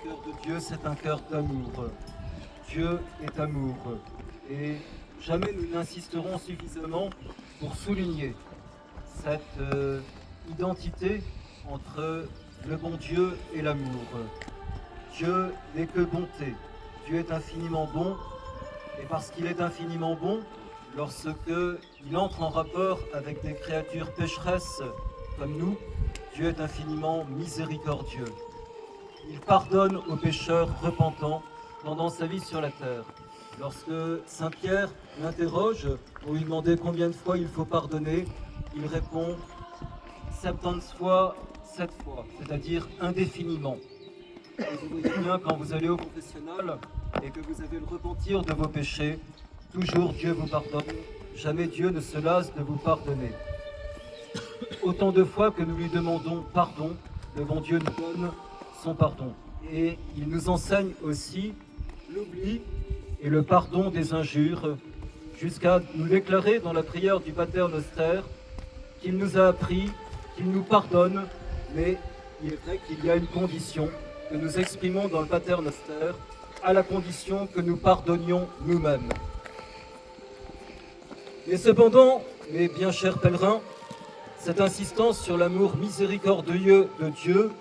cœur de Dieu, c'est un cœur d'amour. Dieu est amour. Et jamais nous n'insisterons suffisamment pour souligner cette identité entre le bon Dieu et l'amour. Dieu n'est que bonté. Dieu est infiniment bon. Et parce qu'il est infiniment bon, lorsqu'il entre en rapport avec des créatures pécheresses comme nous, Dieu est infiniment miséricordieux. Il pardonne aux pécheurs repentants pendant sa vie sur la terre. Lorsque Saint Pierre l'interroge pour lui demander combien de fois il faut pardonner, il répond 70 fois, 7 fois, c'est-à-dire indéfiniment. Et vous voyez bien, quand vous allez au confessionnal et que vous avez le repentir de vos péchés, toujours Dieu vous pardonne, jamais Dieu ne se lasse de vous pardonner. Autant de fois que nous lui demandons pardon, le bon Dieu nous donne son pardon. Et il nous enseigne aussi l'oubli et le pardon des injures, jusqu'à nous déclarer dans la prière du Pater Noster qu'il nous a appris, qu'il nous pardonne, mais il est vrai qu'il y a une condition que nous exprimons dans le Pater Noster, à la condition que nous pardonnions nous-mêmes. Et cependant, mes bien chers pèlerins, cette insistance sur l'amour miséricordieux de Dieu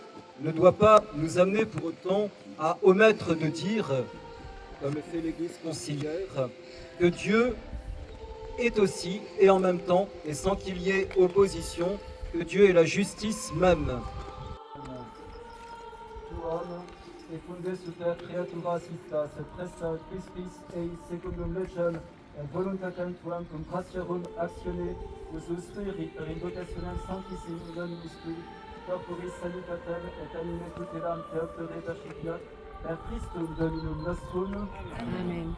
ne doit pas nous amener pour autant à omettre de dire, comme le fait l'Église conciliaire, que Dieu est aussi, et en même temps, et sans qu'il y ait opposition, que Dieu est la justice même. Et funde super creatura sistas, et presta Christis ei secundum legem, et voluntatem tuam cum gratiarum actione, usus spiri per invocationem sanctissimum nomis tui, corporis salutatem et anime tutelam Theoptore Pacifiat, per Christum Dominum nostrum. Amen.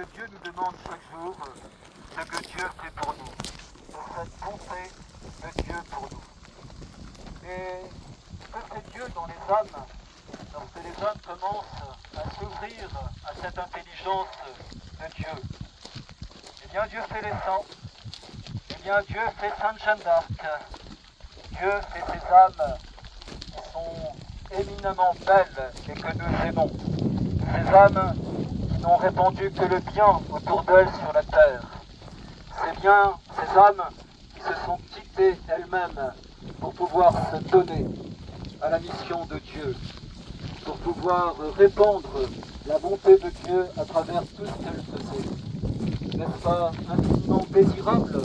que Dieu nous demande chaque jour, ce que Dieu fait pour nous, pour cette bonté de Dieu pour nous. Et ce que fait Dieu dans les âmes, lorsque les âmes commencent à s'ouvrir à cette intelligence de Dieu, eh bien Dieu fait les saints, eh bien Dieu fait Sainte Jeanne d'Arc, Dieu fait ces âmes qui sont éminemment belles et que nous aimons, ces âmes qui n'ont répandu que le bien autour d'elles sur la terre. C'est bien ces âmes qui se sont quittées elles-mêmes pour pouvoir se donner. à la mission de Dieu, pour pouvoir répandre la bonté de Dieu à travers tout ce qu'elle faisait. N'est-ce pas infiniment désirable?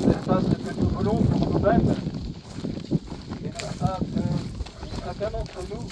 N'est-ce pas ce que nous voulons pour nous-mêmes? Et n'est-ce pas que chacun d'entre nous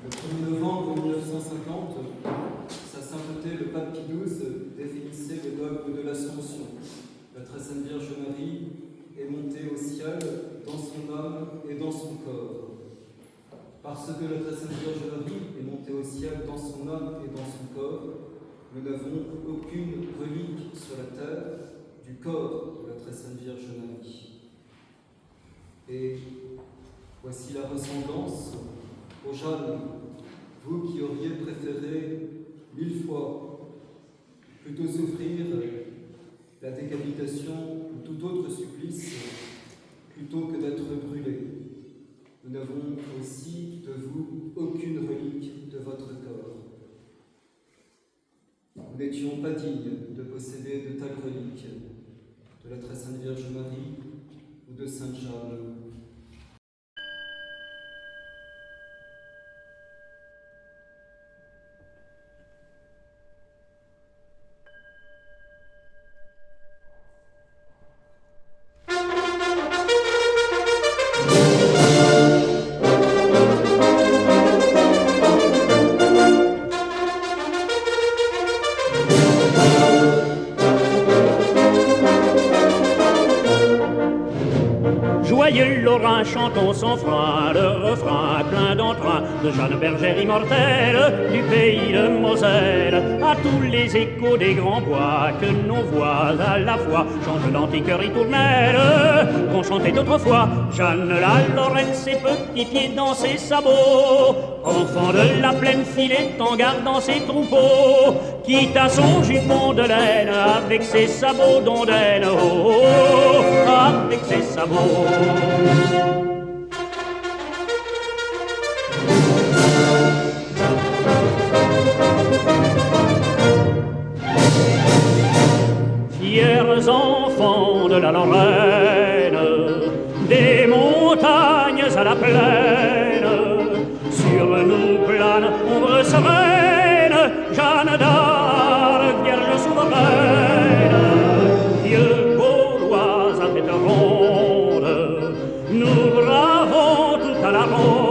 Le 1er novembre 1950, sa sainteté, le pape Pie XII, définissait le dogme de l'Assomption. La très sainte Vierge Marie est montée au ciel dans son âme et dans son corps. Parce que la très sainte Vierge Marie est montée au ciel dans son âme et dans son corps, nous n'avons aucune relique sur la terre du corps de la très sainte Vierge Marie. Et voici la ressemblance. Ô Jeanne, vous qui auriez préféré 1000 fois plutôt souffrir la décapitation ou tout autre supplice plutôt que d'être brûlée, nous n'avons aussi de vous aucune relique de votre corps. Nous n'étions pas dignes de posséder de telles reliques de la très sainte Vierge Marie ou de sainte Jeanne. Joyeux Lorrain, chantons sans frein le refrain plein d'entrain de Jeanne Bergère immortelle du pays de Moselle. À tous les échos des grands bois que nos voix à la fois chantent d'antiques ritournelles qu'on chantait autrefois. Jeanne la Lorraine, ses petits pieds dans ses sabots, enfant de la plaine filait en gardant ses troupeaux, quitte à son jupon de laine avec ses sabots d'ondaine, oh, oh, oh, avec ses sabots. Fiers enfants de la Lorraine, des montagnes à la plaine, sur nous plane ombre sereine, Jeanne d'Arc, vierge souveraine, vieux Gaulois à tête ronde, nous bravons tout à la ronde.